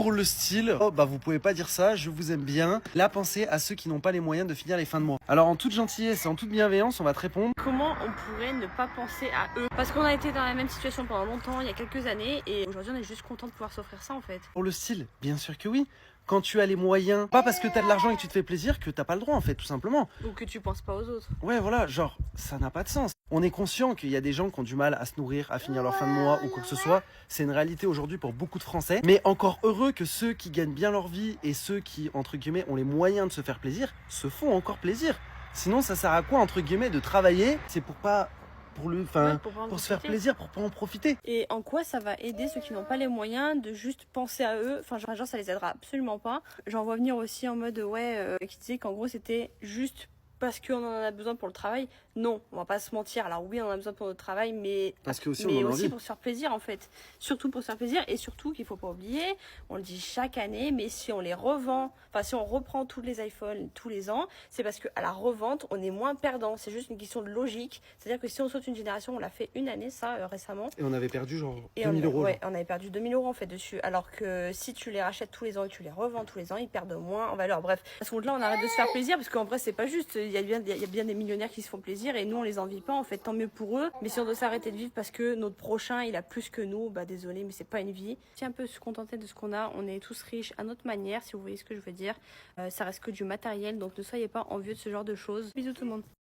Pour le style, oh, bah vous pouvez pas dire ça, je vous aime bien. Là, pensez à ceux qui n'ont pas les moyens de finir les fins de mois. Alors en toute gentillesse et en toute bienveillance, on va te répondre. Comment on pourrait ne pas penser à eux? Parce qu'on a été dans la même situation pendant longtemps, il y a quelques années, et aujourd'hui on est juste content de pouvoir s'offrir ça en fait. Pour le style, bien sûr que oui. Quand tu as les moyens, pas parce que t'as de l'argent et que tu te fais plaisir que t'as pas le droit en fait, tout simplement. Ou que tu penses pas aux autres. Ouais, voilà, genre, ça n'a pas de sens. On est conscient qu'il y a des gens qui ont du mal à se nourrir, à finir leur fin de mois ou quoi que ce soit. C'est une réalité aujourd'hui pour beaucoup de Français. Mais encore heureux que ceux qui gagnent bien leur vie et ceux qui, entre guillemets, ont les moyens de se faire plaisir, se font encore plaisir. Sinon, ça sert à quoi, entre guillemets, de travailler? C'est pour pas... pour se faire plaisir, pour pas en profiter. Et en quoi ça va aider ceux qui n'ont pas les moyens de juste penser à eux? Enfin, genre ça les aidera absolument pas. J'en vois venir aussi en mode qui disait qu'en gros c'était juste parce qu'on en a besoin pour le travail. Non, on va pas se mentir. Alors oui, on en a besoin pour notre travail, mais parce que aussi, mais on en a aussi envie. pour se faire plaisir en fait. Surtout pour se faire plaisir et surtout qu'il faut pas oublier, on le dit chaque année, mais si on les revend, enfin si on reprend tous les iPhones tous les ans, c'est parce qu'à la revente, on est moins perdant. C'est juste une question de logique. C'est-à-dire que si on saute une génération, on l'a fait une année ça récemment. Et on avait perdu genre Et 2000 euros. Ouais, on avait perdu 2000 euros en fait dessus. Alors que si tu les rachètes tous les ans et tu les revends tous les ans, ils perdent moins en valeur. Bref, à ce moment-là, on arrête de se faire plaisir parce qu'en vrai, c'est pas juste. Il y a bien des millionnaires qui se font plaisir et nous, on les envie pas. En fait, tant mieux pour eux. Mais si on doit s'arrêter de vivre parce que notre prochain, il a plus que nous, bah désolé, mais c'est pas une vie. Tiens un peu se contenter de ce qu'on a. On est tous riches à notre manière, si vous voyez ce que je veux dire. Ça reste que du matériel, donc ne soyez pas envieux de ce genre de choses. Bisous tout le monde.